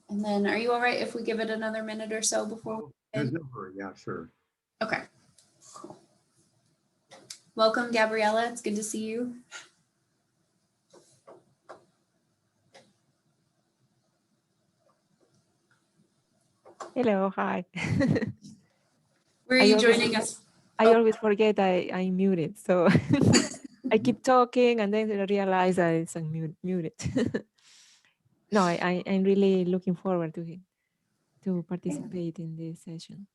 And then are you all right if we give it another minute or so before? There's no hurry. Yeah, sure. Okay, cool. Welcome, Gabriella. It's good to see you. Hello, hi. Where are you joining us? I always forget I'm muted, so I keep talking and then I realize that it's muted. No, I'm really looking forward to participate in this session.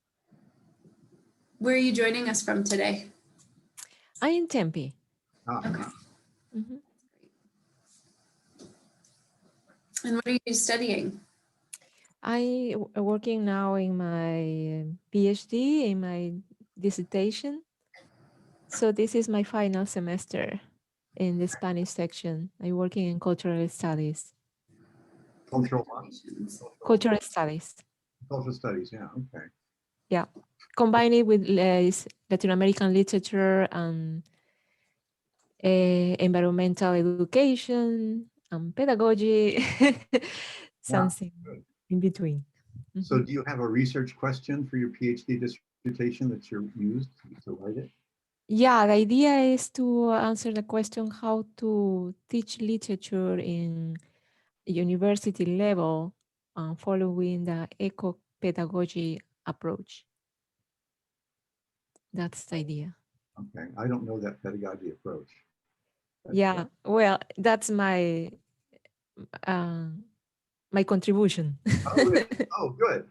Where are you joining us from today? I'm in Tempe. Okay. Mm-hmm. And what are you studying? I'm working now in my PhD, in my dissertation. So this is my final semester in the Spanish section. I'm working in cultural studies. Cultural Studies. Cultural studies, yeah, okay. Yeah, combine it with Latin American literature and environmental education and pedagogy, something in between. So do you have a research question for your PhD dissertation that you used to write it? Yeah, the idea is to answer the question how to teach literature in university level following the eco-pedagogy approach. That's the idea. Okay, I don't know that pedagogy approach. Yeah, well, that's my my contribution. Oh, good.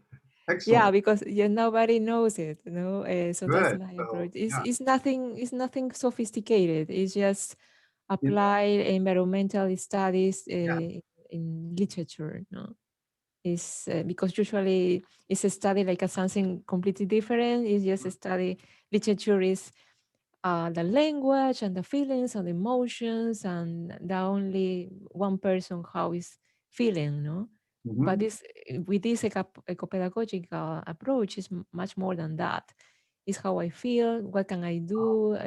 Excellent. Yeah, because nobody knows it, you know. So Good. that's my approach. It's nothing sophisticated. It's just applied environmental studies in literature. No, it's because usually it's a study like something completely different. It's just a study. Literature is the language and the feelings and the emotions and the only one person how is feeling, no? But this with this eco-pedagogical approach is much more than that. It's how I feel, what can I do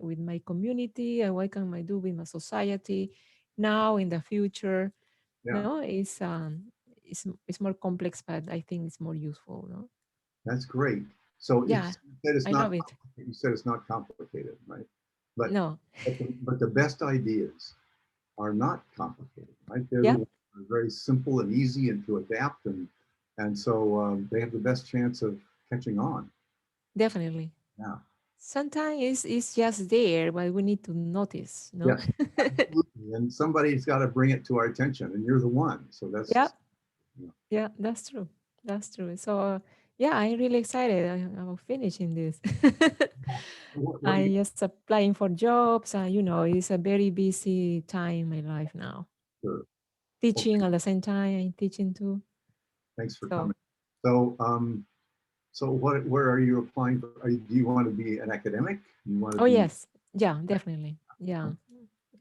with my community, and what can I do with my society now in the future. No, it's more complex, but I think it's more useful. No? That's great. So yeah, I love it. You said it's not complicated, right? But no, but the best ideas are not complicated, right? They're very simple and easy and to adapt, and so they have the best chance of catching on. Definitely. Yeah. Sometimes it's just there, but we need to notice, no? Yes, absolutely. And somebody's got to bring it to our attention, and you're the one. So that's yeah, that's true. That's true. So yeah, I'm really excited about finishing this. I just applying for jobs, and you know, it's a very busy time in my life now. Sure. Teaching at the same time, I'm teaching too. Thanks for coming. So so where are you applying for? Do you want to be an academic? You want to yes, yeah, definitely. Yeah,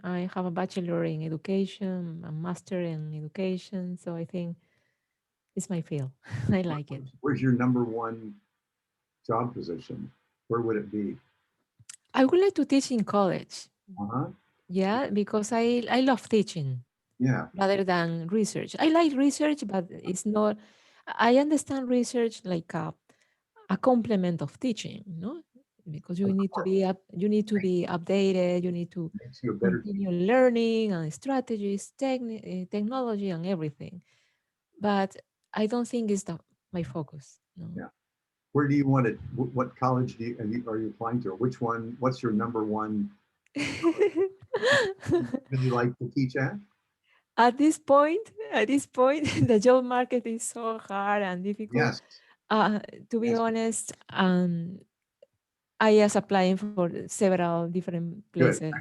I have a bachelor in education, a master in education, so I think it's my field. I like it. Where's your number one job position? Where would it be? I would like to teach in college. Uh-huh. Yeah, because I love teaching. Yeah. Rather than research. I like research, but it's not. I understand research like a complement of teaching, no? Because you need to be updated. You need to continue learning and strategies, technology, and everything. But I don't think it's my focus. No. Yeah. Where do you want it? What college are you applying to? Which one? What's your number one? Would you like to teach at? At this point, the job market is so hard and difficult. Yes. To be honest, I was applying for several different places.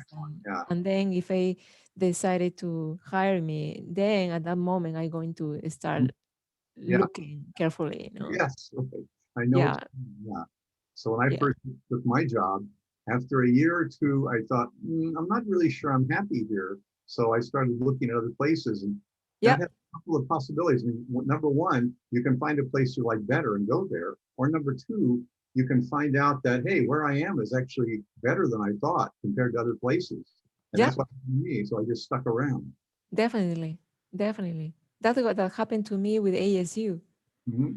And then if I decided to hire me, then at that moment, I'm going to start looking carefully. You know? Yes. Okay. I know. Yeah. So when I first took my job, after a year or two, I thought, I'm not really sure I'm happy here. So I started looking at other places, and that had a couple of possibilities. I mean, number one, you can find a place you like better and go there. Or number two, you can find out that, hey, where I am is actually better than I thought compared to other places. And that's what happened to me. So I just stuck around. Definitely. Definitely. That's what that happened to me with ASU.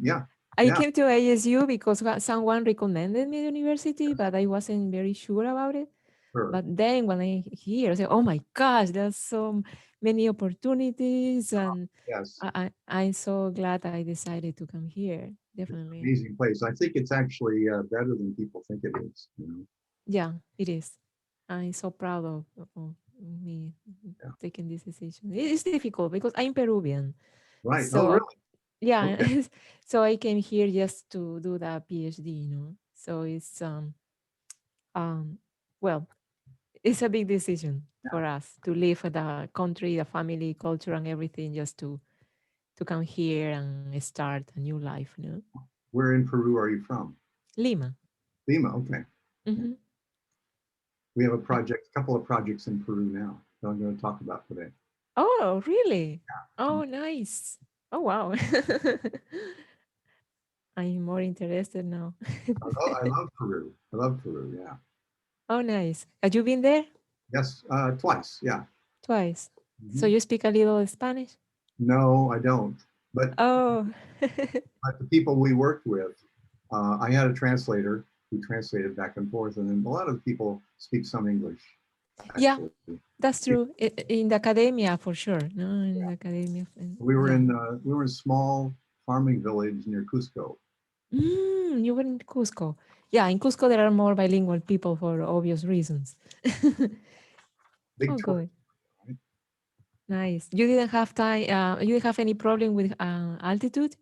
Yeah. I came to ASU because someone recommended me the university, but I wasn't very sure about it. Sure. But then when I hear, I say, "Oh my gosh, there's so many opportunities," and yes, I'm so glad I decided to come here. Definitely, amazing place. I think it's actually better than people think it is. yeah, it is. I'm so proud of me taking this decision. It's difficult because I'm Peruvian, Right. Oh, so really? yeah, Okay. so I came here just to do the PhD, So it's um well, it's a big decision for us to leave the country, the family, culture, and everything just to come here and start a new life. Where in Peru are you from? Lima. Lima. Okay. Hmm. We have a couple of projects in Peru now that I'm going to talk about today. Oh, really? Oh, nice. Oh, wow. I'm more interested now. I love Peru. I love Peru. Yeah. Oh, nice. Have you been there? Yes. Twice. Yeah. Twice. So Mhm. you speak a little Spanish? No, I don't. But Oh, the people we worked with, I had a translator who translated back and forth, and then a lot of the people speak some English. yeah, Actually, that's true. In the academia, for sure. No, in the academia. Yeah. we were in a small farming village near Cusco. You were in Cusco. Yeah, in Cusco there are more bilingual people for obvious reasons. Big Oh, tour. good. Nice. You didn't have time. You didn't have any problem with altitude?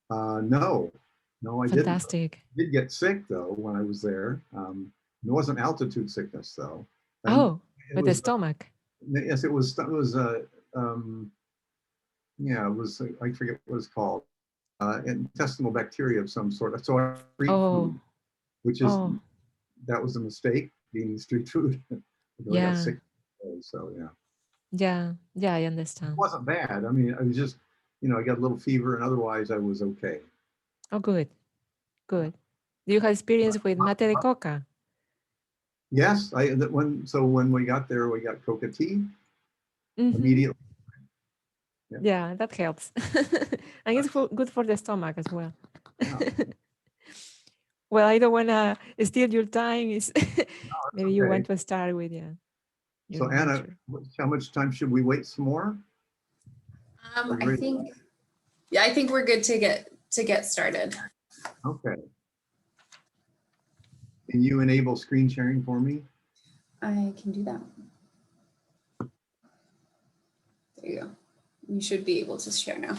No, no, I didn't. Fantastic. I did get sick though when I was there. It wasn't altitude sickness though, and Oh, it but the was stomach. yes, it was yeah, it was I forget what it's called, intestinal bacteria of some sort. So I street Oh, food, which is oh, that was a mistake being street food. I got yeah, sick, so yeah, yeah, yeah. I it understand. wasn't bad. I mean, I was just I got a little fever, and otherwise I was okay. Oh, good, Yeah. good. Do you have experience with mate de coca? Yes, when we got there, we got coca tea Mm-hmm. immediately. Yeah, Yeah, that helps, and it's good for the stomach as well. yeah, Well, I don't want to steal your time. Is that's maybe you okay. want to start with your So Anna, lecture. how much time should we wait some more? I think, yeah, I think we're good to get started. Okay. Can you enable screen sharing for me? I can do that. There you go. You should be able to share now.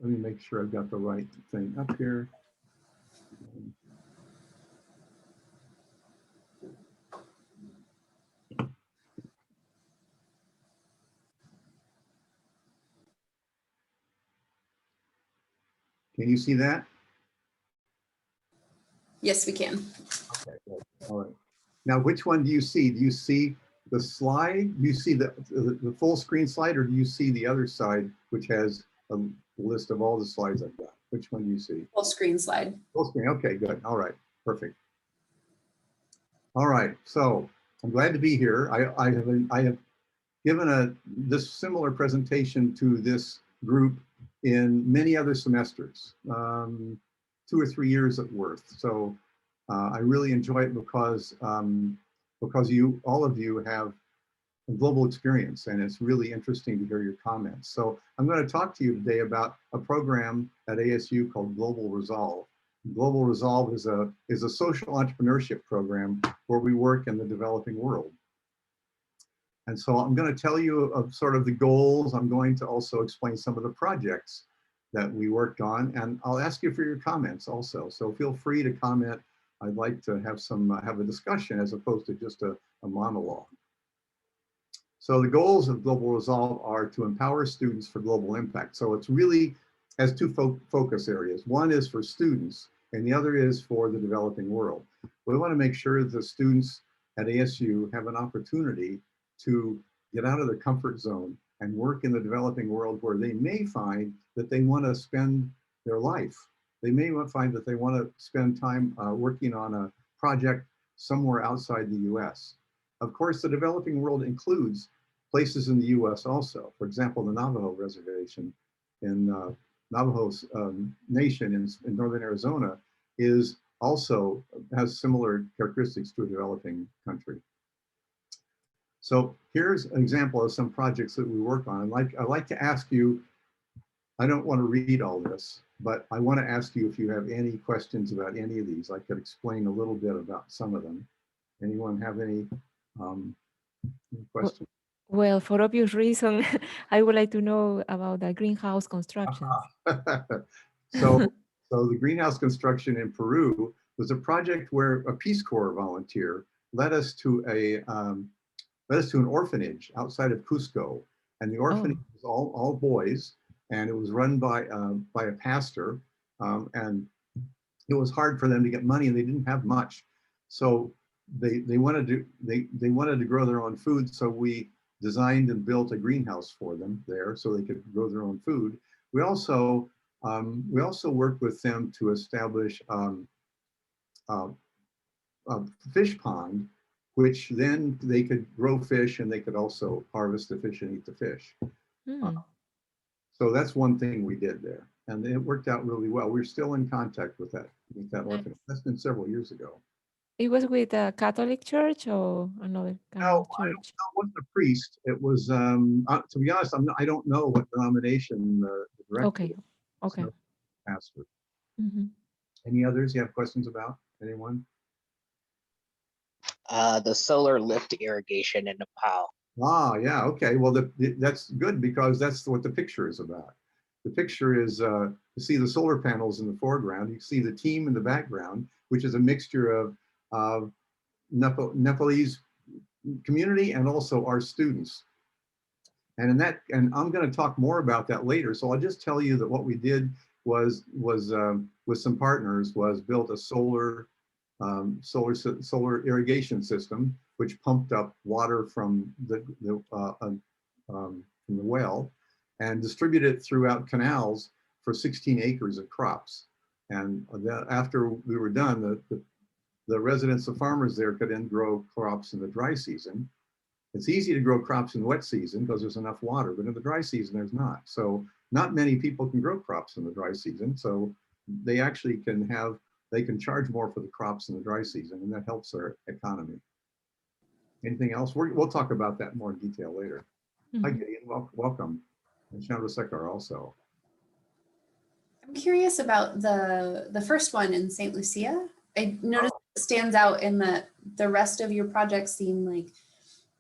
Let me make sure I've got the right thing up here. Can you see that? Yes, we can. Okay, good. All right. Now, which one do you see? Do you see the slide? Do you see the full screen slide, or do you see the other side, which has a list of all the slides I've got? Which one do you see? Full screen slide. Full screen. Okay, good. All right, perfect. All right. So I'm glad to be here. I have given this similar presentation to this group in many other semesters, 2 or 3 years at worth. So I really enjoy it because all of you have a global experience, and it's really interesting to hear your comments. So I'm going to talk to you today about a program at ASU called Global Resolve. Global Resolve is a social entrepreneurship program where we work in the developing world. And so I'm going to tell you of sort of the goals. I'm going to also explain some of the projects that we worked on, and I'll ask you for your comments also. So feel free to comment. I'd like to have a discussion as opposed to just a monologue. So the goals of Global Resolve are to empower students for global impact. So it's really has two focus areas. One is for students, and the other is for the developing world. We want to make sure that the students at ASU have an opportunity to get out of their comfort zone and work in the developing world where they may find that they want to spend their life. They may find that they want to spend time working on a project somewhere outside the US. Of course, the developing world includes places in the US also. For example, the Navajo Reservation in Navajo Nation in northern Arizona is also has similar characteristics to a developing country. So here's an example of some projects that we work on. I'd like to ask you, I don't want to read all this, but I want to ask you if you have any questions about any of these. I could explain a little bit about some of them. Anyone have any questions? Well, for obvious reason, I would like to know about the greenhouse construction. So the greenhouse construction in Peru was a project where a Peace Corps volunteer led us to an orphanage outside of Cusco, and the orphanage was all boys, and it was run by a pastor, and it was hard for them to get money, and they didn't have much, so they wanted to grow their own food. So we designed and built a greenhouse for them there, so they could grow their own food. We also worked with them to establish a fish pond, which then they could grow fish, and they could also harvest the fish and eat the fish. So that's one thing we did there, and it worked out really well. We're still in contact with that orphanage. That's been several years ago. It was with a Catholic church or another kind of church? No, it wasn't a priest. It was, to be honest, I don't know what denomination the director was. Okay. No pastor. Any others you have questions about? Anyone? The solar lift irrigation in Nepal. Ah, yeah, okay. Well, that's good, because that's what the picture is about. The picture is, you see the solar panels in the foreground, you see the team in the background, which is a mixture of Nepalese community and also our students. And I'm going to talk more about that later. So I'll just tell you that what we did was with some partners was built a solar irrigation system, which pumped up water from the well and distributed it throughout canals for 16 acres of crops. And after we were done, the residents, the farmers there, could then grow crops in the dry season. It's easy to grow crops in the wet season because there's enough water, but in the dry season there's not. So not many people can grow crops in the dry season. So they actually can charge more for the crops in the dry season, and that helps our economy. Anything else? We'll talk about that more in detail later. Hi, Gideon. Welcome. And Chandrasekhar also. I'm curious about the first one in St. Lucia. I noticed it stands out in that the rest of your projects seem like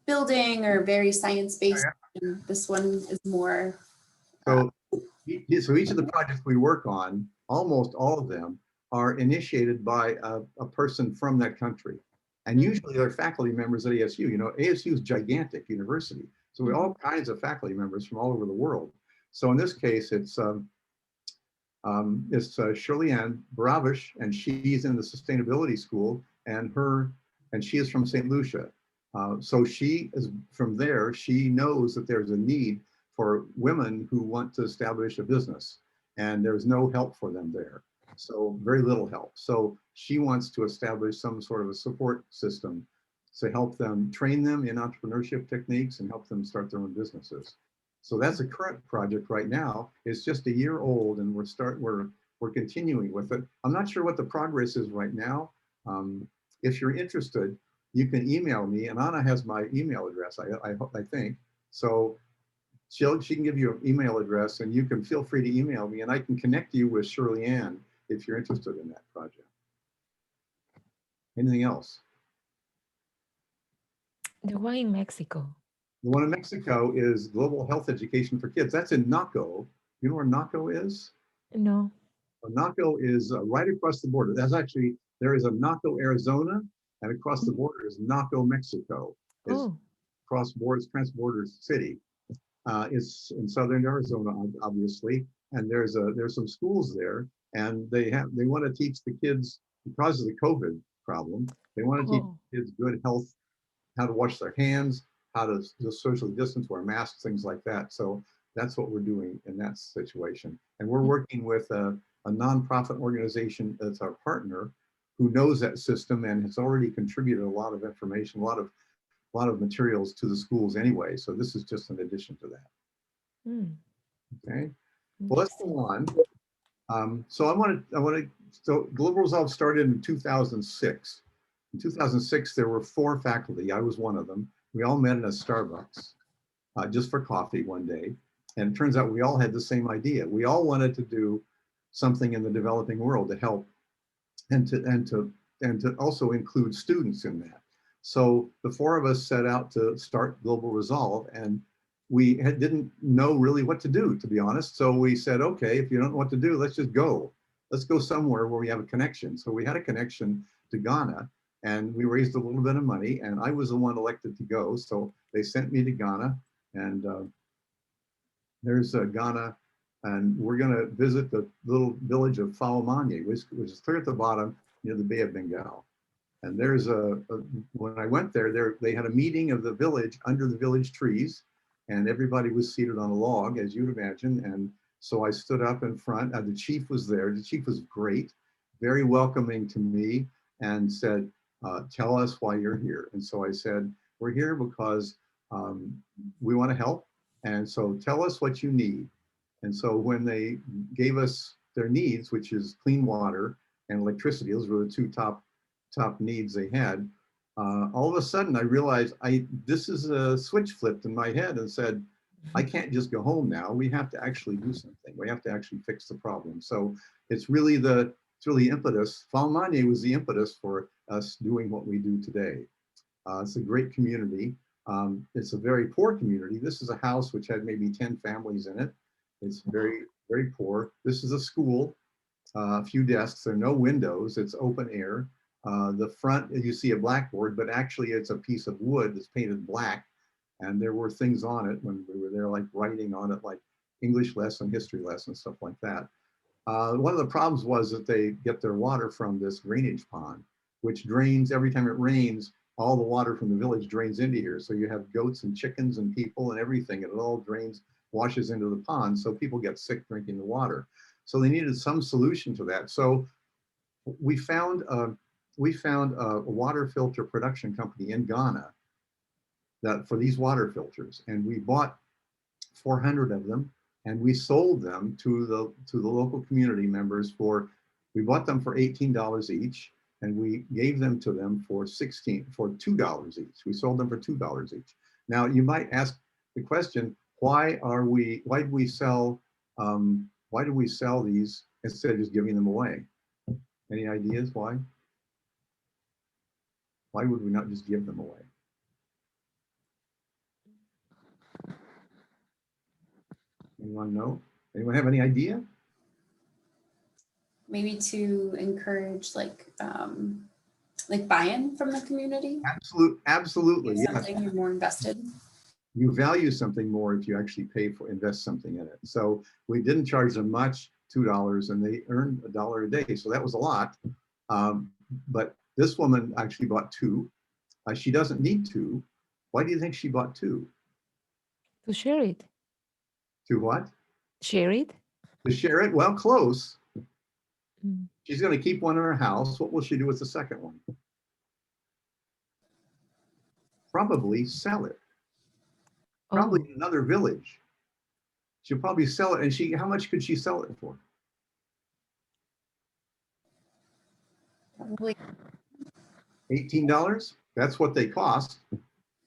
building or very science-based, and this one is more. So each of the projects we work on, almost all of them, are initiated by a person from that country. And usually they're faculty members at ASU. You know, ASU is a gigantic university. So we have all kinds of faculty members from all over the world. So in this case, it's Shirley-Ann Baravish, and she's in the sustainability school, and she is from St. Lucia. So she is from there. She knows that there's a need for women who want to establish a business, and there's no help for them there. So very little help. So she wants to establish some sort of a support system to help them, train them in entrepreneurship techniques and help them start their own businesses. So that's a current project right now. It's just a year old, and we're continuing with it. I'm not sure what the progress is right now. If you're interested, you can email me, and Anna has my email address, I think. So she can give you an email address, and you can feel free to email me, and I can connect you with Shirley-Ann if you're interested in that project. Anything else? The one in Mexico. The one in Mexico is Global Health Education for Kids. That's in Naco. You know where Naco is? No. Naco is right across the border. There is a Naco, Arizona, and across the border is Naco, Mexico. It's trans-border city. It's in southern Arizona, obviously, and there's some schools there, and they want to teach the kids, because of the COVID problem, they want to teach kids good health, how to wash their hands, how to socially distance, wear masks, things like that. So that's what we're doing in that situation. And we're working with a nonprofit organization that's our partner, who knows that system and has already contributed a lot of information, a lot of lot of materials to the schools anyway. So this is just an addition to that. Okay. Well, let's go on. So so Global Resolve started in 2006. In 2006, there were 4 faculty. I was one of them. We all met in a Starbucks just for coffee one day. And it turns out we all had the same idea. We all wanted to do something in the developing world to help and to also include students in that. So the 4 of us set out to start Global Resolve, and we didn't know really what to do, to be honest. So we said, okay, if you don't know what to do, let's just go. Let's go somewhere where we have a connection. So we had a connection to Ghana, and we raised a little bit of money, and I was the one elected to go. So they sent me to Ghana, and there's Ghana, and we're going to visit the little village of Faomanye, which is clear at the bottom near the Bay of Bengal. And there's when I went there, they had a meeting of the village under the village trees, and everybody was seated on a log, as you'd imagine. And so I stood up in front, the chief was there. The chief was great, very welcoming to me, and said, tell us why you're here. And so I said, we're here because we want to help. And so tell us what you need. And so when they gave us their needs, which is clean water and electricity, those were the 2 top needs they had, all of a sudden I realized this is a switch flipped in my head and said, I can't just go home now. We have to actually do something. We have to actually fix the problem. So it's really impetus. Faomanye was the impetus for us doing what we do today. It's a great community. It's a very poor community. This is a house which had maybe 10 families in it. It's very, very poor. This is a school, a few desks. There are no windows. It's open air. The front, you see a blackboard, but actually it's a piece of wood that's painted black. And there were things on it when we were there, like writing on it, like English lesson, history lesson, stuff like that. One of the problems was that they get their water from this drainage pond, which drains every time it rains. All the water from the village drains into here. So you have goats and chickens and people and everything, and it all drains, washes into the pond. So people get sick drinking the water. So they needed some solution to that. So we found a water filter production company in Ghana for these water filters. And we bought 400 of them, and we sold them to the local community members we bought them for $18 each. And we gave them to them for $2 each. We sold them for $2 each. Now you might ask the question, why do we sell these instead of just giving them away? Any ideas why? Why would we not just give them away? Anyone know? Anyone have any idea? Maybe to encourage like buy-in from the community? Absolutely, yes. Something you're more invested. You value something more if you actually invest something in it. So we didn't charge them much, $2, and they earned $1 a day. So that was a lot. But this woman actually bought 2. She doesn't need 2. Why do you think she bought 2? To share it. To what? Share it. To share it? Well, close. Mm. She's going to keep one in her house. What will she do with the second one? Probably sell it. Probably in another village. She'll probably sell it. And how much could she sell it for? Probably $18. That's what they cost.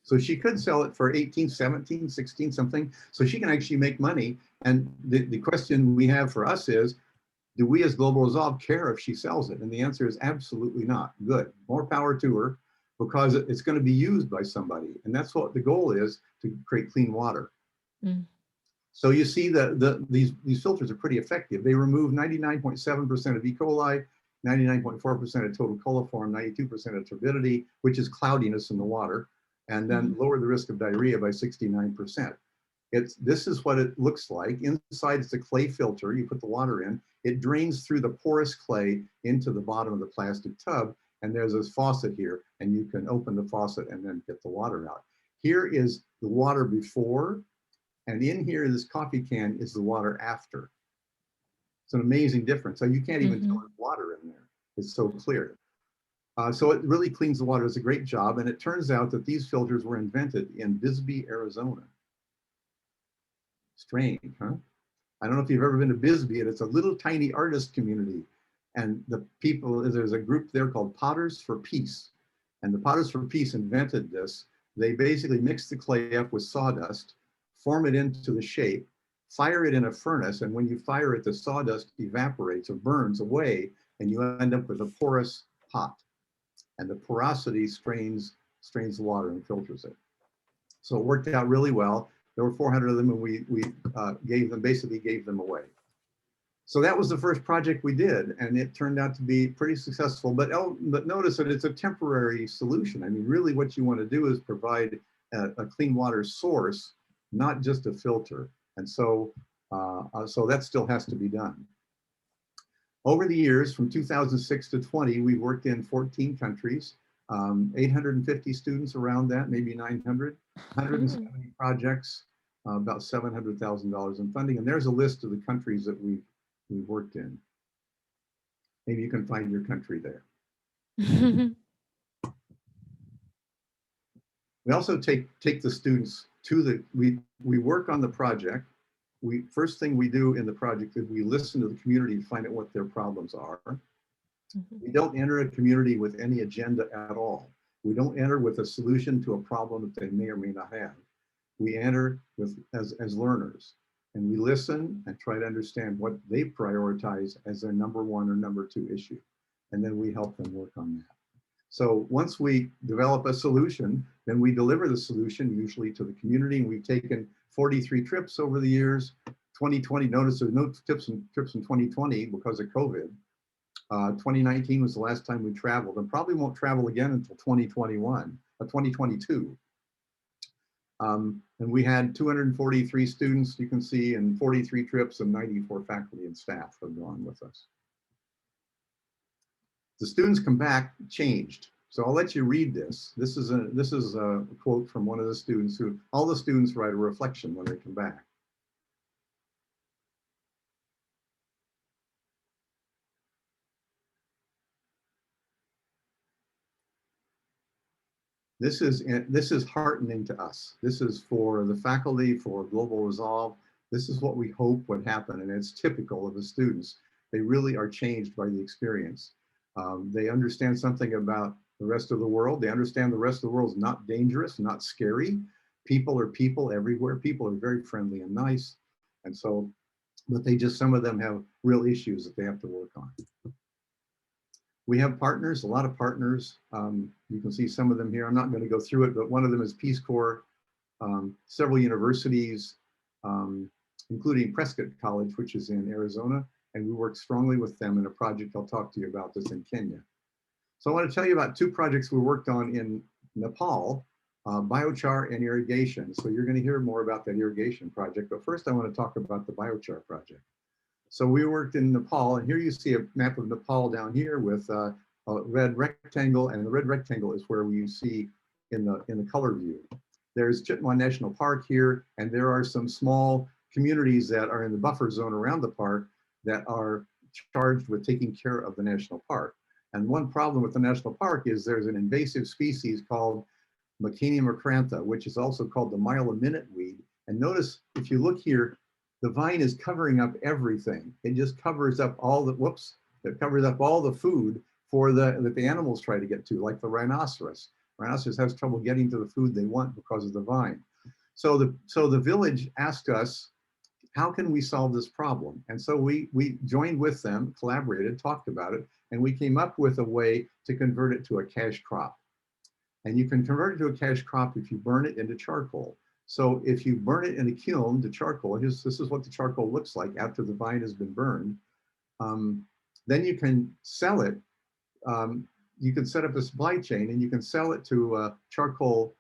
So she could sell it for 18, 17, 16, something. So she can actually make money. And the question we have for us is, do we as Global Resolve care if she sells it? And the answer is absolutely not. Good. More power to her, because it's going to be used by somebody. And that's what the goal is, to create clean water. Mm. So you see these filters are pretty effective. They remove 99.7% of E. coli, 99.4% of total coliform, 92% of turbidity, which is cloudiness in the water, and then lower the risk of diarrhea by 69%. This is what it looks like. Inside it's a clay filter. You put the water in. It drains through the porous clay into the bottom of the plastic tub. And there's this faucet here. And you can open the faucet and then get the water out. Here is the water before. And in here, this coffee can is the water after. It's an amazing difference. So you can't even tell there's water in there. It's so clear. So it really cleans the water. It's a great job. And it turns out that these filters were invented in Bisbee, Arizona. Strange, huh? I don't know if you've ever been to Bisbee, and it's a little tiny artist community. And the people, there's a group there called Potters for Peace. And the Potters for Peace invented this. They basically mix the clay up with sawdust, form it into the shape, fire it in a furnace. And when you fire it, the sawdust evaporates or burns away, and you end up with a porous pot. And the porosity strains the water and filters it. So it worked out really well. There were 400 of them, and we basically gave them away. So that was the first project we did, and it turned out to be pretty successful. But notice that it's a temporary solution. I mean, really what you want to do is provide a clean water source, not just a filter. And so, so that still has to be done. Over the years, from 2006 to 20, we worked in 14 countries, 850 students around that, maybe 900, 170 projects, about $700,000 in funding. And there's a list of the countries that we worked in. Maybe you can find your country there. We also take the students to we work on the project. First thing we do in the project is we listen to the community to find out what their problems are. We don't enter a community with any agenda at all. We don't enter with a solution to a problem that they may or may not have. We enter as learners, and we listen and try to understand what they prioritize as their number one or number two issue. And then we help them work on that. So once we develop a solution, then we deliver the solution usually to the community. And we've taken 43 trips over the years. 2020, notice there's no trips in 2020 because of COVID. 2019 was the last time we traveled, and probably won't travel again until 2022. And we had 243 students, you can see, and 43 trips, and 94 faculty and staff have gone with us. The students come back changed. So I'll let you read this. This is a quote from one of the students all the students write a reflection when they come back. This is heartening to us. This is for the faculty, for Global Resolve. This is what we hope would happen, and it's typical of the students. They really are changed by the experience. They understand something about the rest of the world. They understand the rest of the world is not dangerous, not scary. People are people everywhere. People are very friendly and nice. And so, but some of them have real issues that they have to work on. We have partners, a lot of partners. You can see some of them here. I'm not going to go through it, but one of them is Peace Corps, several universities, including Prescott College, which is in Arizona. And we work strongly with them in a project I'll talk to you about this in Kenya. So I want to tell you about two projects we worked on in Nepal, Biochar and Irrigation. So you're going to hear more about that irrigation project, but first I want to talk about the Biochar project. So we worked in Nepal, and here you see a map of Nepal down here with a red rectangle, and the red rectangle is where you see in the color view. There's Chitwan National Park here, and there are some small communities that are in the buffer zone around the park that are charged with taking care of the national park. And one problem with the national park is there's an invasive species called Macania macrantha, which is also called the mile-a-minute weed. And notice, if you look here, the vine is covering up everything. It just covers up all the, it covers up all the food that the animals try to get to, like the rhinoceros. Rhinoceros has trouble getting to the food they want because of the vine. So the village asked us, how can we solve this problem? And so we joined with them, collaborated, talked about it, and we came up with a way to convert it to a cash crop. And you can convert it to a cash crop if you burn it into charcoal. So if you burn it in a kiln to charcoal, this is what the charcoal looks like after the vine has been burned. Then you can sell it. You can set up a supply chain, and you can sell it to a charcoal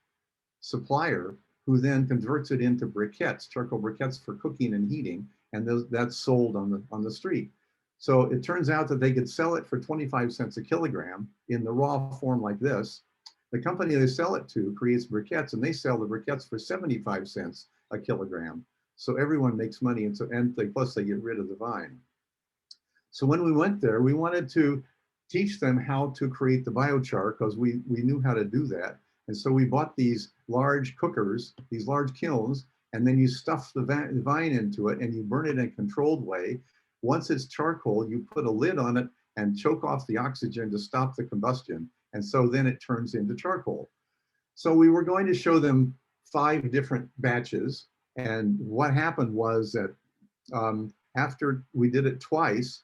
supplier who then converts it into briquettes, charcoal briquettes for cooking and heating, and that's sold on the street. So it turns out that they could sell it for 25 cents a kilogram in the raw form like this. The company they sell it to creates briquettes, and they sell the briquettes for 75 cents a kilogram. So everyone makes money, and plus they get rid of the vine. So when we went there, we wanted to teach them how to create the biochar, because we knew how to do that. And so we bought these large cookers, these large kilns, and then you stuff the vine into it and you burn it in a controlled way. Once it's charcoal, you put a lid on it and choke off the oxygen to stop the combustion. And so then it turns into charcoal. So we were going to show them 5 different batches. And what happened was that after we did it twice,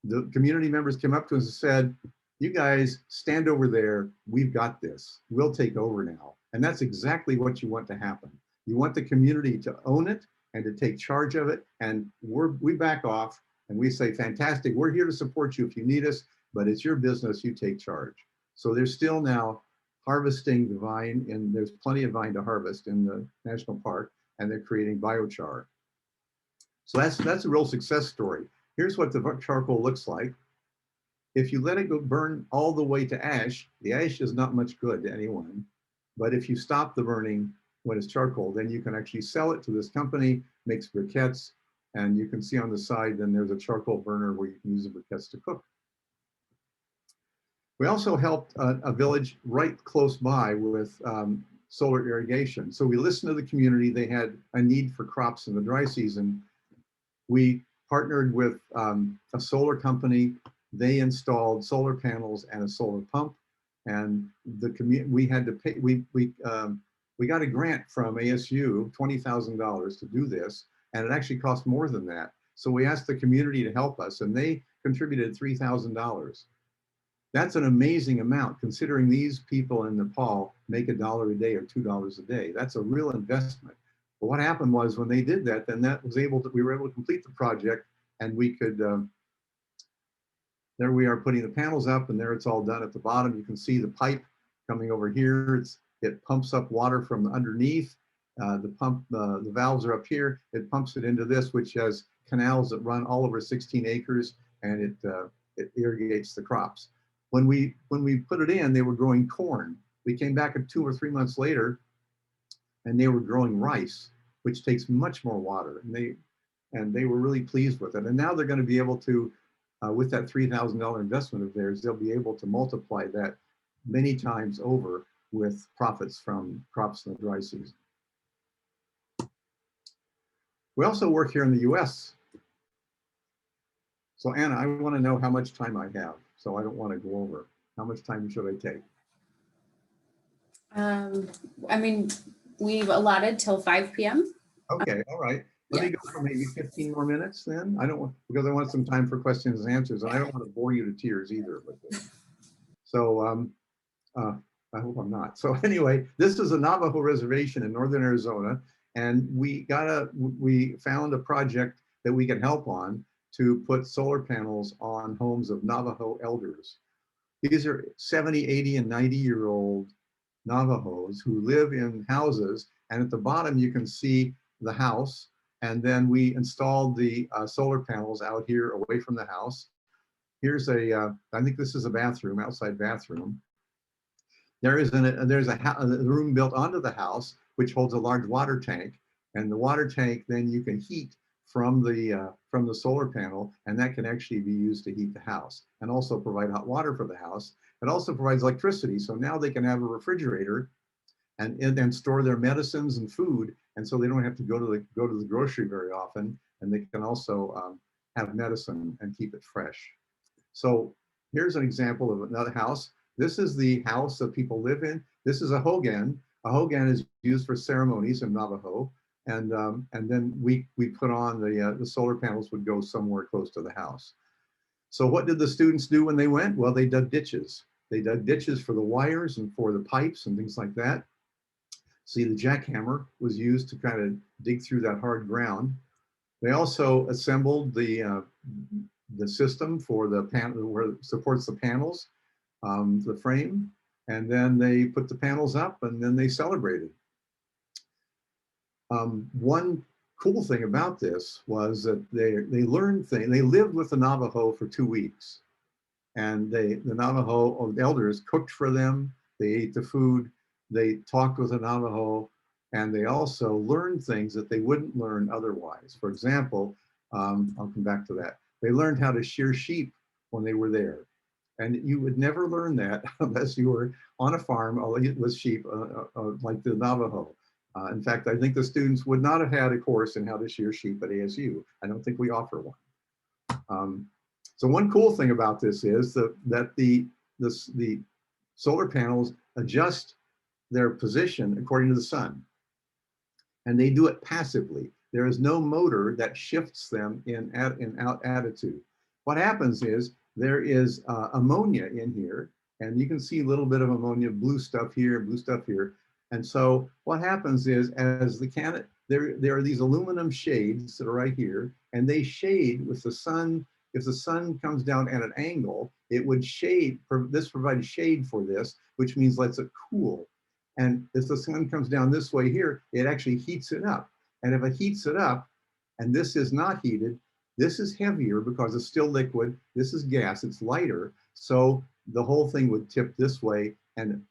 the community members came up to us and said, you guys stand over there, we've got this, we'll take over now. And that's exactly what you want to happen. You want the community to own it and to take charge of it. And we back off and we say, fantastic, we're here to support you if you need us, but it's your business, you take charge. So they're still now harvesting the vine, and there's plenty of vine to harvest in the national park, and they're creating biochar. So that's a real success story. Here's what the charcoal looks like. If you let it go burn all the way to ash, the ash is not much good to anyone. But if you stop the burning when it's charcoal, then you can actually sell it to this company, makes briquettes, and you can see on the side, then there's a charcoal burner where you can use the briquettes to cook. We also helped a village right close by with solar irrigation. So we listened to the community. They had a need for crops in the dry season. We partnered with a solar company. They installed solar panels and a solar pump, and the community, we had to pay, we got a grant from ASU, $20,000 to do this, and it actually cost more than that. So we asked the community to help us, and they contributed $3,000. That's an amazing amount, considering these people in Nepal make $1 a day or $2 a day. That's a real investment. But what happened was when they did that, then we were able to complete the project, and we could, there we are putting the panels up, and there it's all done at the bottom. You can see the pipe coming over here. It pumps up water from underneath. The valves are up here. It pumps it into this, which has canals that run all over 16 acres, and it irrigates the crops. When we put it in, they were growing corn. We came back 2 or 3 months later, and they were growing rice, which takes much more water. And they were really pleased with it. And now they're going to be able to, with that $3,000 investment of theirs, they'll be able to multiply that many times over with profits from crops in the dry season. We also work here in the US. So Anna, I want to know how much time I have. So I don't want to go over. How much time should I take? I mean, we've allotted till 5 p.m. Okay, all right. Let me go for maybe 15 more minutes then. I don't want, because I want some time for questions and answers, and I don't want to bore you to tears either. So I hope I'm not. So anyway, this is a Navajo reservation in northern Arizona, and we found a project that we can help on to put solar panels on homes of Navajo elders. These are 70, 80, and 90-year-old Navajos who live in houses, and at the bottom you can see the house, and then we installed the solar panels out here away from the house. Here's I think this is a bathroom, outside bathroom. There's a room built onto the house which holds a large water tank, and the water tank then you can heat from the solar panel, and that can actually be used to heat the house and also provide hot water for the house. It also provides electricity, so now they can have a refrigerator and store their medicines and food, and so they don't have to go to the grocery very often, and they can also have medicine and keep it fresh. So here's an example of another house. This is the house that people live in. This is a hogan. A hogan is used for ceremonies in Navajo, and then we put on the solar panels would go somewhere close to the house. So what did the students do when they went? Well, they dug ditches. They dug ditches for the wires and for the pipes and things like that. See, the jackhammer was used to kind of dig through that hard ground. They also assembled the system for the panel where it supports the panels, the frame, and then they put the panels up, and then they celebrated. One cool thing about this was that they learned things. They lived with the Navajo for 2 weeks, and the Navajo elders cooked for them. They ate the food. They talked with the Navajo, and they also learned things that they wouldn't learn otherwise. For example, I'll come back to that. They learned how to shear sheep when they were there. And you would never learn that unless you were on a farm with sheep like the Navajo. In fact, I think the students would not have had a course in how to shear sheep at ASU. I don't think we offer one. So one cool thing about this is that the solar panels adjust their position according to the sun. And they do it passively. There is no motor that shifts them in out attitude. What happens is there is ammonia in here, and you can see a little bit of ammonia, blue stuff here, blue stuff here. And so what happens is, as the there are these aluminum shades that are right here, and they shade with the sun. If the sun comes down at an angle, it would shade. This provides shade for this, which means lets it cool. And if the sun comes down this way here, it actually heats it up. And if it heats it up, and this is not heated, this is heavier because it's still liquid. This is gas, it's lighter. So the whole thing would tip this way and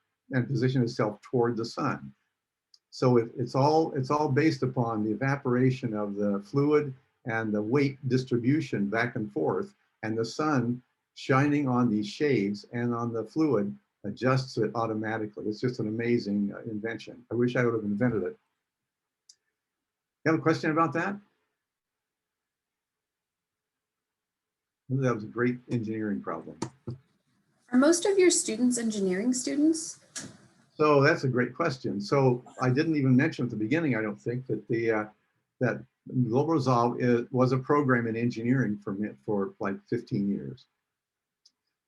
position itself toward the sun. So it's all based upon the evaporation of the fluid and the weight distribution back and forth, and the sun shining on these shades and on the fluid adjusts it automatically. It's just an amazing invention. I wish I would have invented it. You have a question about that? That was a great engineering problem. Are most of your students engineering students? So that's a great question. So I didn't even mention at the beginning, I don't think, that that Global Resolve was a program in engineering for like 15 years.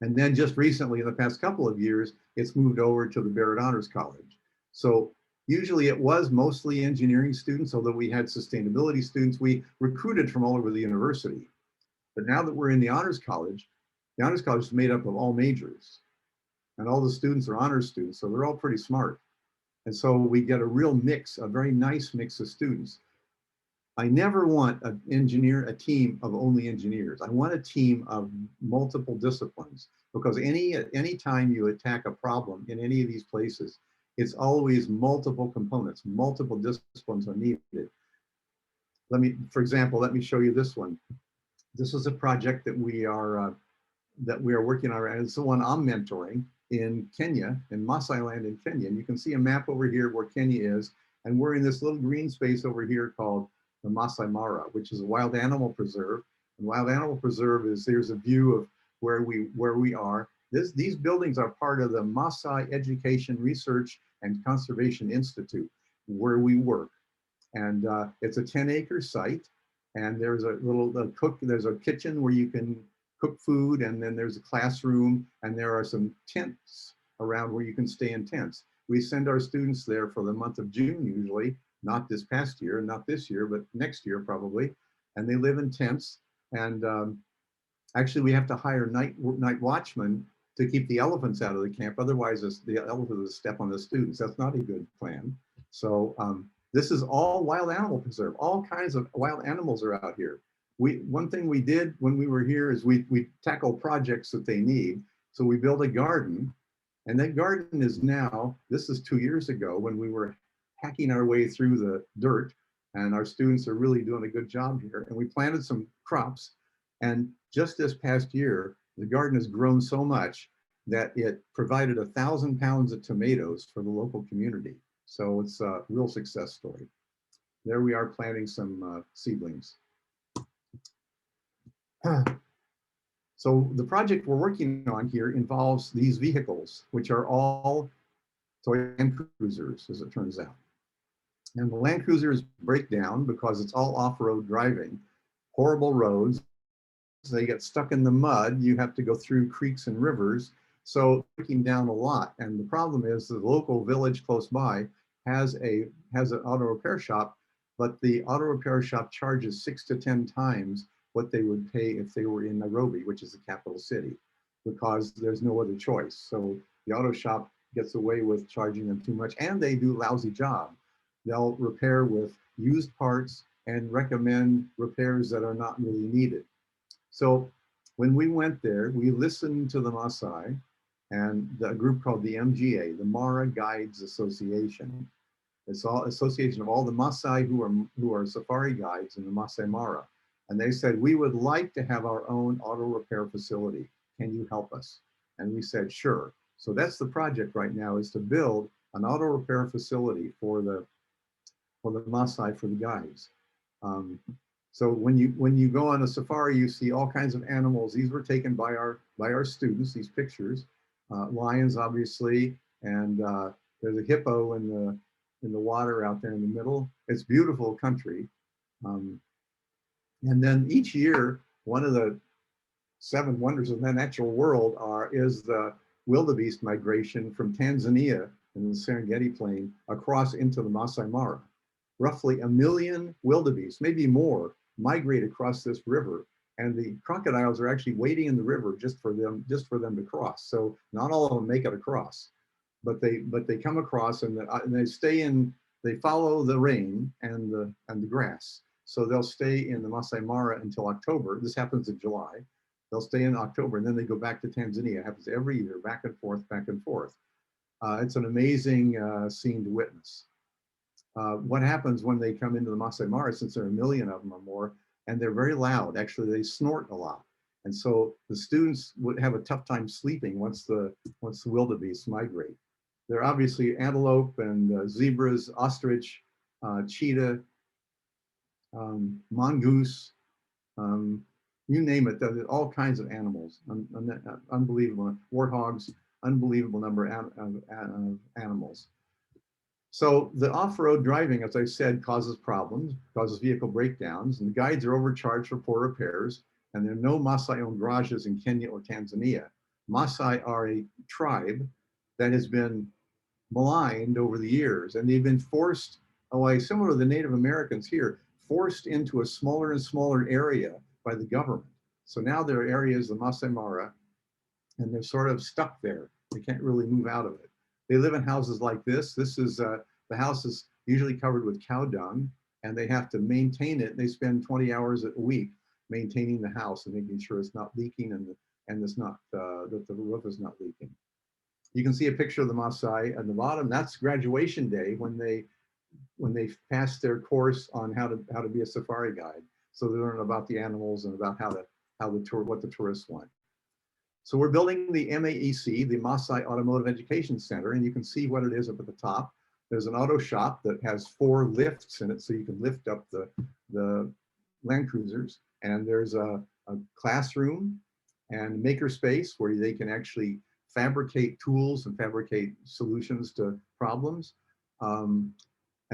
And then just recently, in the past couple of years, it's moved over to the Barrett Honors College. So usually it was mostly engineering students, although we had sustainability students. We recruited from all over the university. But now that we're in the Honors College is made up of all majors. And all the students are honors students, so they're all pretty smart. And so we get a real mix, a very nice mix of students. I never want a team of only engineers. I want a team of multiple disciplines, because any time you attack a problem in any of these places, it's always multiple components, multiple disciplines are needed. For example, let me show you this one. This is a project that we are working on, and it's the one I'm mentoring in Kenya, in Maasai land in Kenya. And you can see a map over here where Kenya is, and we're in this little green space over here called the Maasai Mara, which is a wild animal preserve. And wild animal preserve there's a view of where we are. These buildings are part of the Maasai Education Research and Conservation Institute, where we work. And it's a 10-acre site, and there's there's a kitchen where you can cook food, and then there's a classroom, and there are some tents around where you can stay in tents. We send our students there for the month of June usually, not this past year, not this year, but next year probably. And they live in tents. And actually we have to hire night watchmen to keep the elephants out of the camp. Otherwise the elephants will step on the students. That's not a good plan. So this is all wild animal preserve. All kinds of wild animals are out here. One thing we did when we were here is we tackle projects that they need. So we built a garden, and that garden is now, this is 2 years ago when we were hacking our way through the dirt, and our students are really doing a good job here. And we planted some crops, and just this past year, the garden has grown so much that it provided 1,000 pounds of tomatoes for the local community. So it's a real success story. There we are planting some seedlings. So the project we're working on here involves these vehicles, which are all Land Cruisers, as it turns out. And the Land Cruisers break down because it's all off-road driving, horrible roads. They get stuck in the mud. You have to go through creeks and rivers. So breaking down a lot. And the problem is the local village close by has an auto repair shop, but the auto repair shop charges 6 to 10 times what they would pay if they were in Nairobi, which is the capital city, because there's no other choice. So the auto shop gets away with charging them too much, and they do a lousy job. They'll repair with used parts and recommend repairs that are not really needed. So when we went there, we listened to the Maasai and the group called the MGA, the Mara Guides Association. It's all association of all the Maasai who are safari guides in the Maasai Mara. And they said, we would like to have our own auto repair facility. Can you help us? And we said, sure. So that's the project right now, is to build an auto repair facility for the Maasai, for the guides. So when you go on a safari, you see all kinds of animals. These were taken by our students, these pictures. Lions, obviously, and there's a hippo in the water out there in the middle. It's beautiful country. And then each year, one of the 7 wonders of the natural world is the wildebeest migration from Tanzania in the Serengeti Plain across into the Masai Mara. Roughly 1 million wildebeest, maybe more, migrate across this river, and the crocodiles are actually waiting in the river just for them to cross. So not all of them make it across, but they come across, and they stay in. They follow the rain and the grass. So they'll stay in the Masai Mara until October. This happens in July. They'll stay in October, and then they go back to Tanzania. It happens every year, back and forth, back and forth. It's an amazing scene to witness. What happens when they come into the Masai Mara, since there are 1 million of them or more, and they're very loud. Actually, they snort a lot. And so the students would have a tough time sleeping once the wildebeest migrate. There are obviously antelope and zebras, ostrich, cheetah, mongoose, you name it. There's all kinds of animals, unbelievable, warthogs, unbelievable number of animals. So the off-road driving, as I said, causes problems, causes vehicle breakdowns, and the guides are overcharged for poor repairs, and there are no Maasai-owned garages in Kenya or Tanzania. Maasai are a tribe that has been maligned over the years, and they've been forced away, similar to the Native Americans here, forced into a smaller and smaller area by the government. So now there are areas, the Masai Mara, and they're sort of stuck there. They can't really move out of it. They live in houses like this. This is, the house is usually covered with cow dung, and they have to maintain it. They spend 20 hours a week maintaining the house and making sure it's not leaking and it's not, that the roof is not leaking. You can see a picture of the Maasai at the bottom. That's graduation day when they pass their course on how to be a safari guide. So they learn about the animals and about what the tourists want. So we're building the MAEC, the Maasai Automotive Education Center, and you can see what it is up at the top. There's an auto shop that has 4 lifts in it, so you can lift up the Land Cruisers. And there's a classroom and maker space where they can actually fabricate tools and fabricate solutions to problems. And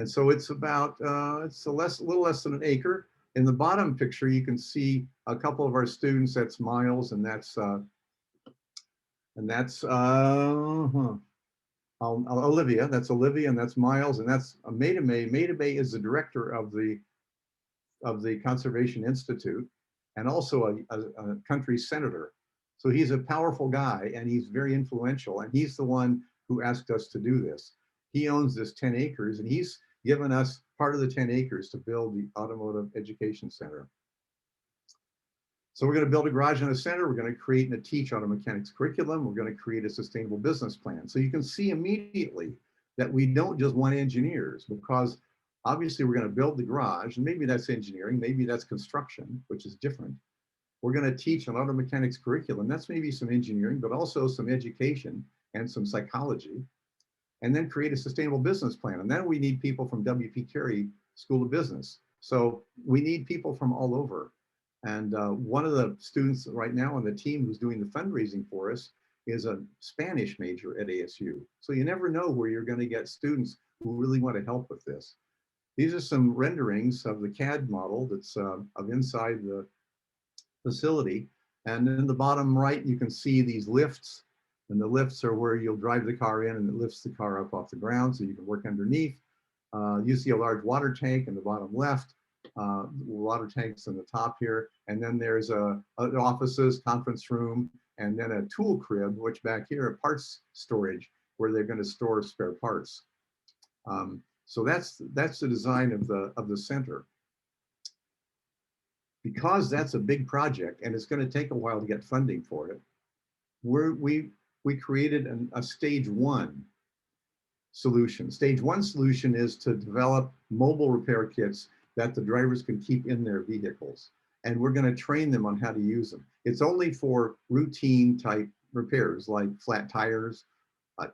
so it's about, it's a little less than an acre. In the bottom picture, you can see a couple of our students. That's Miles, and that's Olivia. That's Olivia, and that's Miles, and that's Maydamay. Maydamay is the director of the Conservation Institute, and also a country senator. So he's a powerful guy, and he's very influential, and he's the one who asked us to do this. He owns this 10 acres, and he's given us part of the 10 acres to build the Automotive Education Center. So we're going to build a garage in a center. We're going to create and teach auto mechanics curriculum. We're going to create a sustainable business plan. So you can see immediately that we don't just want engineers, because obviously we're going to build the garage, and maybe that's engineering, maybe that's construction, which is different. We're going to teach an auto mechanics curriculum. That's maybe some engineering, but also some education and some psychology, and then create a sustainable business plan. And then we need people from W.P. Carey School of Business. So we need people from all over. And one of the students right now on the team who's doing the fundraising for us is a Spanish major at ASU. So you never know where you're going to get students who really want to help with this. These are some renderings of the Cad model that's of inside the facility. And in the bottom right, you can see these lifts. And the lifts are where you'll drive the car in, and it lifts the car up off the ground so you can work underneath. You see a large water tank in the bottom left. Water tanks in the top here, and then there's other offices, conference room, and then a tool crib, which back here, a parts storage where they're going to store spare parts. So that's the design of the center. Because that's a big project and it's going to take a while to get funding for it, we created a stage 1 solution. Stage 1 solution is to develop mobile repair kits that the drivers can keep in their vehicles. And we're going to train them on how to use them. It's only for routine type repairs like flat tires,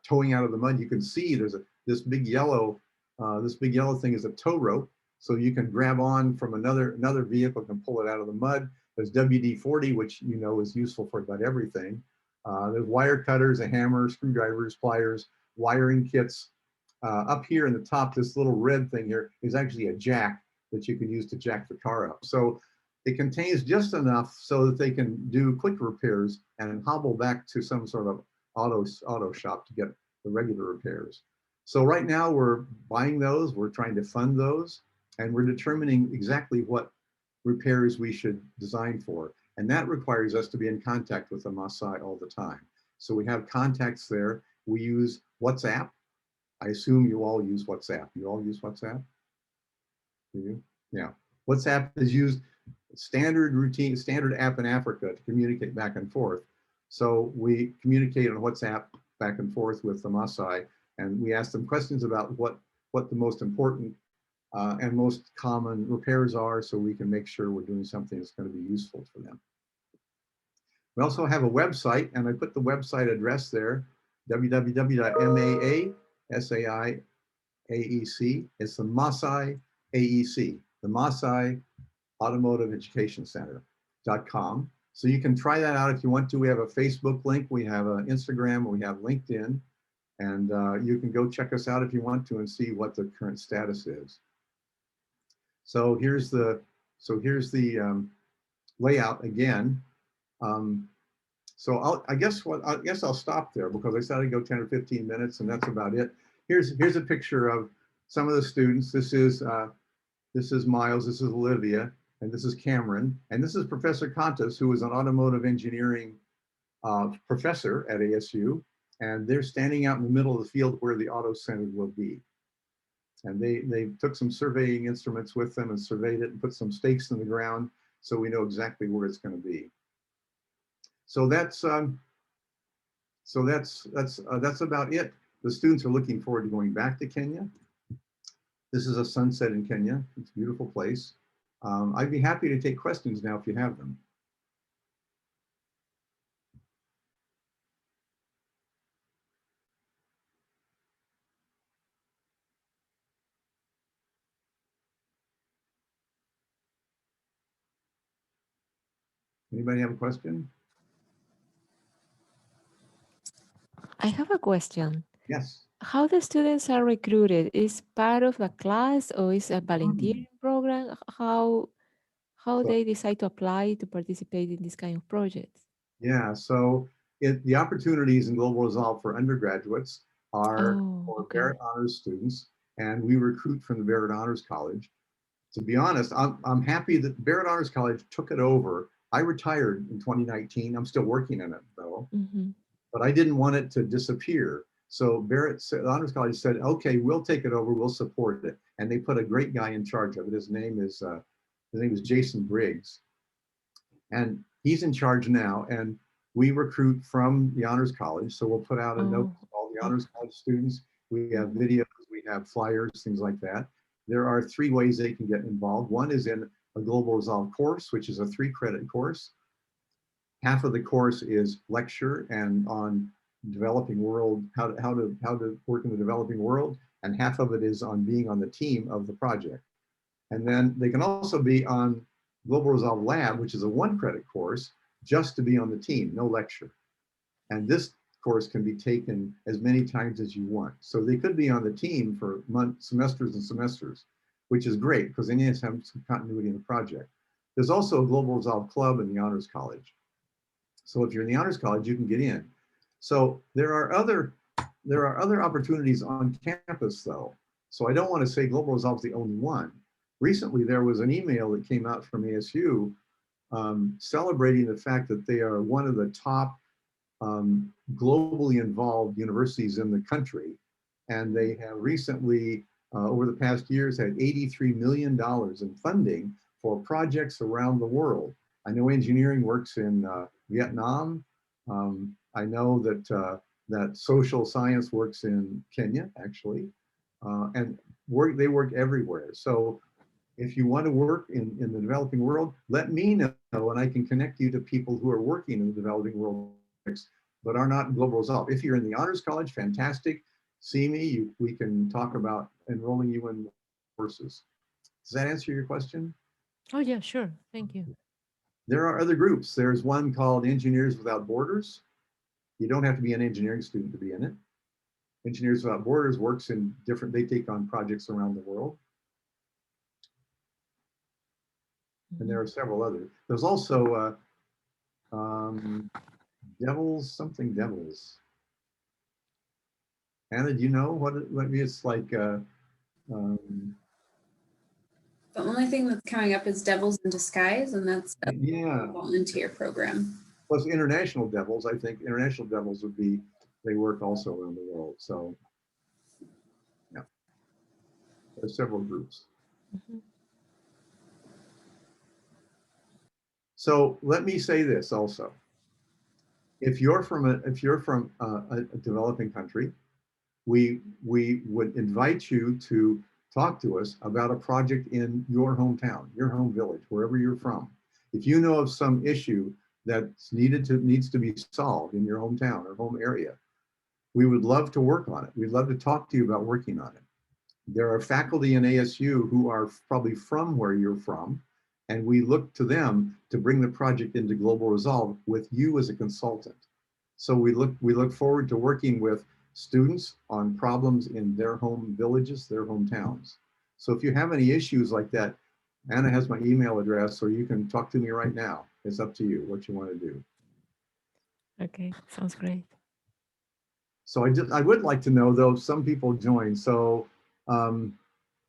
towing out of the mud. You can see there's this big yellow thing is a tow rope, so you can grab on from another vehicle and pull it out of the mud. There's WD-40, which you know is useful for about everything. There's wire cutters, a hammer, screwdrivers, pliers, wiring kits. Up here in the top, this little red thing here is actually a jack that you can use to jack the car up. So it contains just enough so that they can do quick repairs and hobble back to some sort of auto shop to get the regular repairs. So right now we're buying those, we're trying to fund those, and we're determining exactly what repairs we should design for. And that requires us to be in contact with the Maasai all the time. So we have contacts there. We use WhatsApp. I assume you all use WhatsApp. You all use WhatsApp? Do you? Yeah. WhatsApp is used, standard app in Africa to communicate back and forth. So we communicate on WhatsApp back and forth with the Maasai, and we ask them questions about what the most important and most common repairs are, so we can make sure we're doing something that's going to be useful for them. We also have a website, and I put the website address there, www.maasaiaec. It's the Maasai AEC, the Maasai Automotive Education Center.com. So you can try that out if you want to. We have a Facebook link, we have an Instagram, we have LinkedIn, and you can go check us out if you want to and see what the current status is. So here's the layout again. So I guess I'll stop there because I said I'd go 10 or 15 minutes, and that's about it. Here's a picture of some of the students. This is Miles, this is Olivia, and this is Cameron, and this is Professor Contas, who is an automotive engineering professor at ASU, and they're standing out in the middle of the field where the auto center will be. And they took some surveying instruments with them and surveyed it and put some stakes in the ground so we know exactly where it's going to be. So that's about it. The students are looking forward to going back to Kenya. This is a sunset in Kenya. It's a beautiful place. I'd be happy to take questions now if you have them. Anybody have a question? I have a question. Yes. How the students are recruited? Is part of the class or is a volunteering program? How they decide to apply to participate in this kind of projects? Yeah, so the opportunities in Global Resolve for undergraduates are for Barrett Honors students, and we recruit from the Barrett Honors College. To be honest, I'm happy that Barrett Honors College took it over. I retired in 2019. I'm still working in it though, but I didn't want it to disappear. So Barrett Honors College said, okay, we'll take it over, we'll support it. And they put a great guy in charge of it. His name is Jason Briggs. And he's in charge now, and we recruit from the Honors College. So we'll put out a note to all the Honors College students. We have videos, we have flyers, things like that. There are 3 ways they can get involved. One is in a Global Resolve course, which is a 3-credit course. Half of the course is lecture and on developing world, how to work in the developing world, and half of it is on being on the team of the project. And then they can also be on Global Resolve Lab, which is a 1-credit course, just to be on the team, no lecture. And this course can be taken as many times as you want. So they could be on the team for months, semesters and semesters, which is great because then you have some continuity in the project. There's also a Global Resolve Club in the Honors College. So if you're in the Honors College, you can get in. So there are other opportunities on campus though. So I don't want to say Global Resolve is the only one. Recently, there was an email that came out from ASU celebrating the fact that they are one of the top globally involved universities in the country. And they have recently, over the past years, had $83 million in funding for projects around the world. I know engineering works in Vietnam. I know that social science works in Kenya, actually, and they work everywhere. So if you want to work in the developing world, let me know and I can connect you to people who are working in the developing world but are not in Global Resolve. If you're in the Honors College, fantastic. See me, we can talk about enrolling you in courses. Does that answer your question? Oh, yeah, sure. Thank you. There are other groups. There's one called Engineers Without Borders. You don't have to be an engineering student to be in it. Engineers Without Borders works in different, they take on projects around the world. And there are several others. There's also something Devils. Anna, do you know what it's like? The only thing that's coming up is Devils in Disguise, and that's a volunteer program. Plus International Devils, I think International Devils would be, they work also around the world. So yeah, there's several groups. So let me say this also. If you're from a developing country, we would invite you to talk to us about a project in your hometown, your home village, wherever you're from. If you know of some issue that's needs to be solved in your hometown or home area, we would love to work on it. We'd love to talk to you about working on it. There are faculty in ASU who are probably from where you're from, and we look to them to bring the project into Global Resolve with you as a consultant. So we look forward to working with students on problems in their home villages, their hometowns. So if you have any issues like that, Anna has my email address, or you can talk to me right now. It's up to you what you want to do. Okay, sounds great. So I would like to know though, some people join. So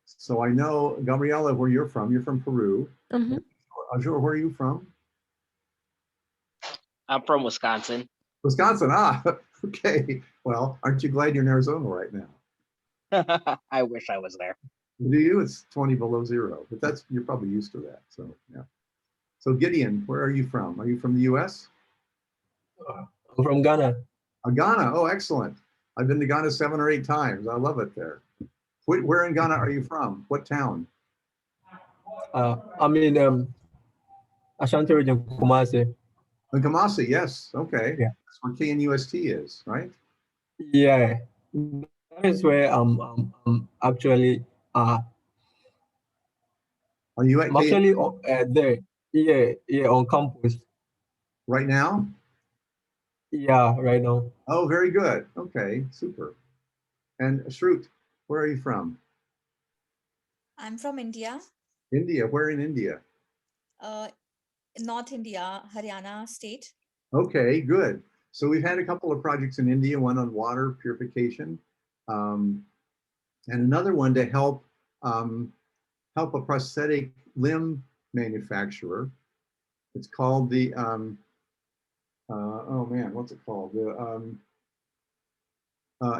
so I know, Gabriela, where you're from. You're from Peru. Azure, where are you from? I'm from Wisconsin. Wisconsin, okay. Well, aren't you glad you're in Arizona right now? I wish I was there. Do you? It's 20 below zero, but you're probably used to that. So yeah. So Gideon, where are you from? Are you from the US? I'm from Ghana. Ghana, oh, excellent. I've been to Ghana 7 or 8 times. I love it there. Where in Ghana are you from? What town? I'm in Ashanti region, Kumasi. In Kumasi, yes. Okay. Yeah. That's where KNUST is, right? Yeah. That is where I'm actually Are you at I'm actually there. Yeah, on campus. Right now? Yeah, right now. Oh, very good. Okay, super. And Shrut, where are you from? I'm from India. India, where in India? North India, Haryana state. Okay, good. So we've had a couple of projects in India, one on water purification, and another one to help help a prosthetic limb manufacturer. It's called the oh man, what's it called? The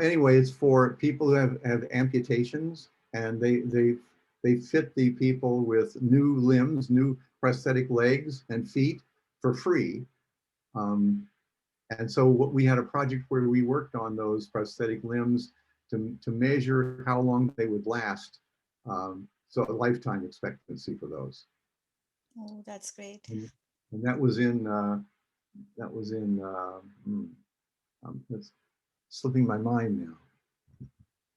anyway, it's for people who have amputations, and they fit the people with new limbs, new prosthetic legs and feet for free. And so we had a project where we worked on those prosthetic limbs to measure how long they would last. So a lifetime expectancy for those. Oh, that's great. And that was in it's slipping my mind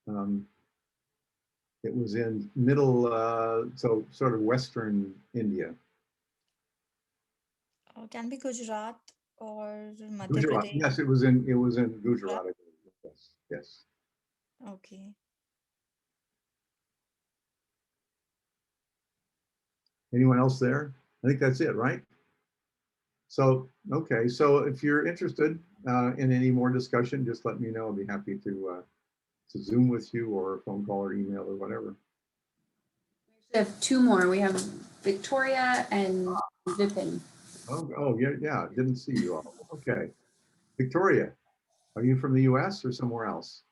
now. It was in middle, so sort of Western India. Can be Gujarat or Madhya Gujarat. Pradesh. Yes, it was in Gujarat. Yes, yes. Okay. Anyone else there? I think that's it, right? So, okay. So if you're interested in any more discussion, just let me know. I'll be happy to Zoom with you or phone call or email or whatever. We have 2 more. We have Victoria and Vipin. Oh yeah. Didn't see you all. Okay. Victoria, are you from the US or somewhere else?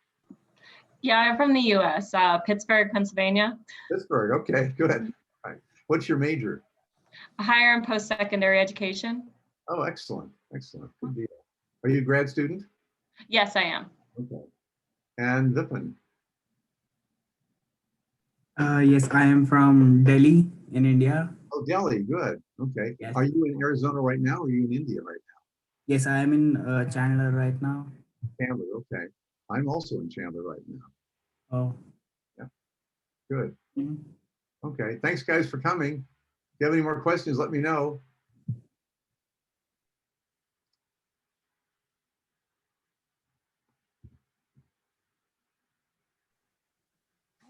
Yeah, I'm from the US, Pittsburgh, Pennsylvania. Pittsburgh, okay, good. All right. What's your major? Higher and post-secondary education. Oh, excellent, excellent, good deal. Are you a grad student? Yes, I am. Okay. And Vipin? Yes, I am from Delhi in India. Oh, Delhi, good, okay. Yes. Are you in Arizona right now or are you in India right Yes, I am in Chandler right now. Chandler, okay. I'm also in Chandler right now. Oh. Yeah, good. Mhm. Okay, thanks guys for coming. If you have any more questions, let me know.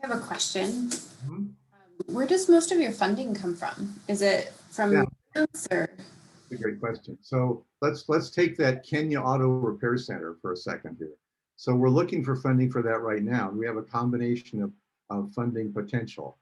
I have a question. Mhm. Where does most of your funding come from? Is it from grants or? That's a great question. So let's take that Kenya Auto Repair Center for a second here. So we're looking for funding for that right now. We have a combination of funding potential.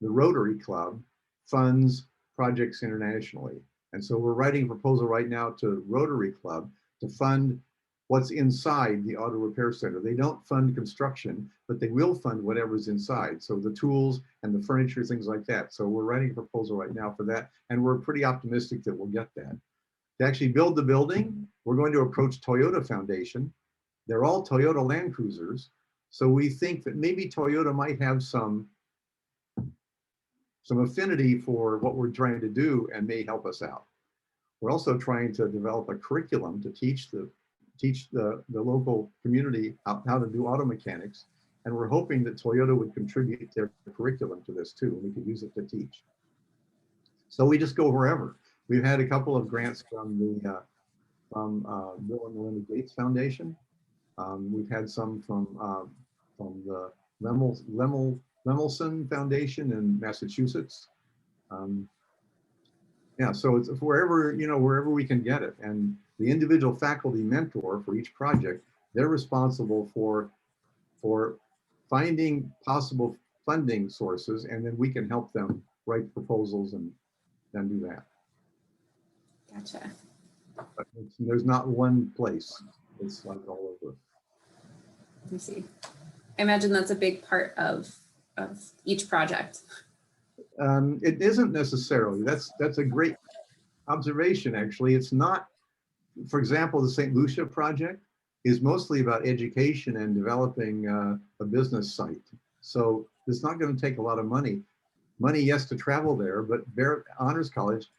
The Rotary Club funds projects internationally. And so we're writing a proposal right now to Rotary Club to fund what's inside the auto repair center. They don't fund construction, but they will fund whatever's inside. So the tools and the furniture, things like that. So we're writing a proposal right now for that. And we're pretty optimistic that we'll get that. To actually build the building, we're going to approach Toyota Foundation. They're all Toyota Land Cruisers. So we think that maybe Toyota might have some affinity for what we're trying to do and may help us out. We're also trying to develop a curriculum to teach the local community how to do auto mechanics. And we're hoping that Toyota would contribute their curriculum to this too, and we could use it to teach. So we just go wherever. We've had a couple of grants from the Bill and Melinda Gates Foundation. We've had some from the Lemelson Foundation in Massachusetts. Yeah, so it's wherever, wherever we can get it. And the individual faculty mentor for each project, they're responsible for finding possible funding sources, and then we can help them write proposals and then do that. Gotcha. But there's not one place. It's like all over. Let me see. I imagine that's a big part of each project. It isn't necessarily. That's a great observation, actually. It's not, for example, the St. Lucia project is mostly about education and developing a business site. So it's not going to take a lot of money. Money, yes, to travel there, but Barrett Honors College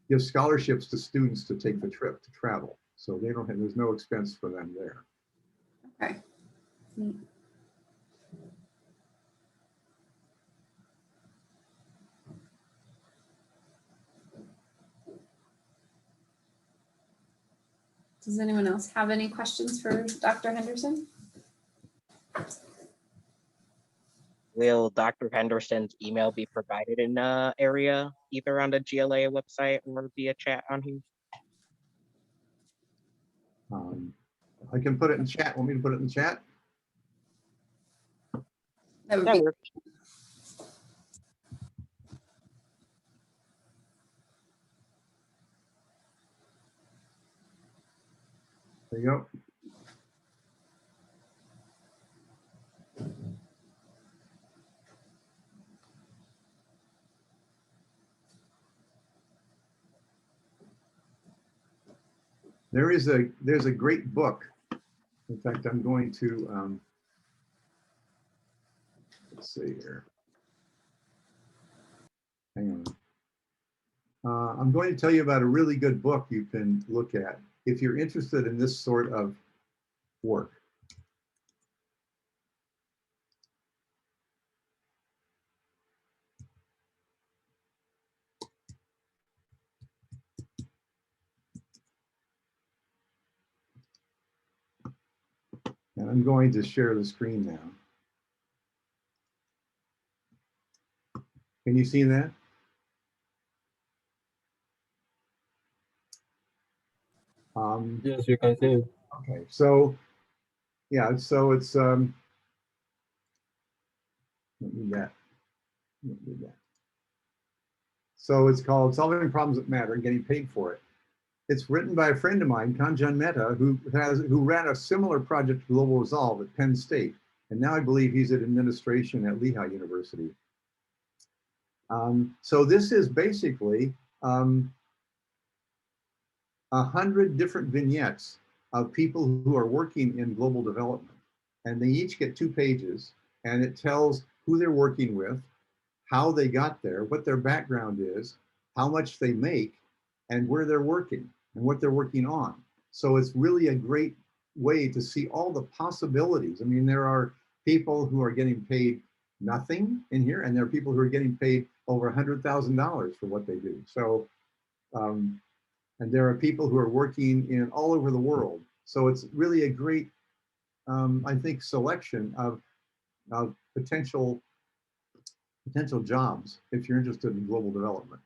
gives scholarships to students to take the trip to travel. So they don't have, there's no expense for them there. Okay. Neat. Does anyone else have any questions for Dr. Henderson? Will Dr. Henderson's email be provided in the area, either on the GLA website or via chat on here? I can put it in chat. Want me to put it in chat? That would That be works. There you go. There's a great book. In fact, I'm going to let's see here. Hang on. I'm going to tell you about a really good book you can look at if you're interested in this sort of work. And I'm going to share the screen now. Can you see that? Yes, you can see it. Okay, so yeah, so it's let me that. So it's called Solving Problems That Matter and Getting Paid for It. It's written by a friend of mine, Kanjan Mehta, who ran a similar project to Global Resolve at Penn State, and now I believe he's at administration at Lehigh University. So this is basically 100 different vignettes of people who are working in global development, and they each get 2 pages, and it tells who they're working with, how they got there, what their background is, how much they make, and where they're working and what they're working on. So it's really a great way to see all the possibilities. I mean, there are people who are getting paid nothing in here, and there are people who are getting paid over $100,000 for what they do. So, and there are people who are working in all over the world. So it's really a great, I think, selection of potential jobs if you're interested in global development.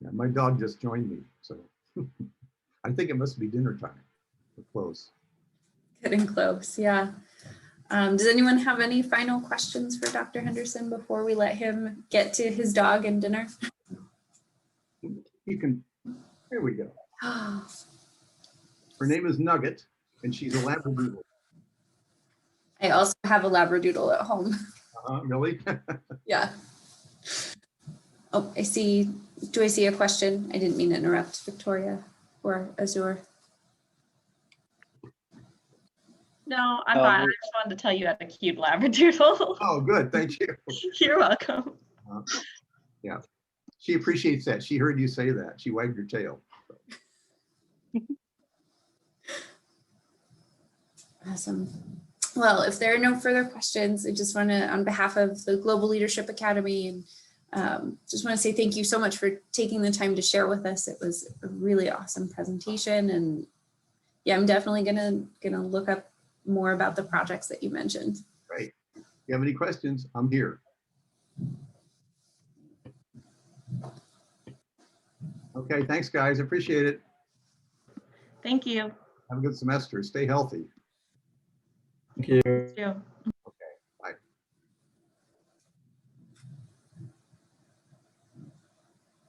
Yeah, my dog just joined me, so I think it must be dinner time. We're close. Getting close, yeah. Does anyone have any final questions for Dr. Henderson before we let him get to his dog and dinner? You can, here we go. Her name is Nugget, and she's a Labradoodle. I also have a Labradoodle at home. Really? Yeah. Oh, I see. Do I see a question? I didn't mean to interrupt, Victoria or Azur. No, I'm fine. I just wanted to tell you I have a cute Labradoodle. Oh, good. Thank you. You're welcome. Yeah, she appreciates that. She heard you say that. She wagged her tail. Awesome. Well, if there are no further questions, I just want to, on behalf of the Global Leadership Academy, and just want to say thank you so much for taking the time to share with us. It was a really awesome presentation, and yeah, I'm definitely gonna look up more about the projects that you mentioned. Great. If you have any questions, I'm here. Okay, thanks guys. Appreciate it. Thank you. Have a good semester. Stay healthy. Thank you. You too.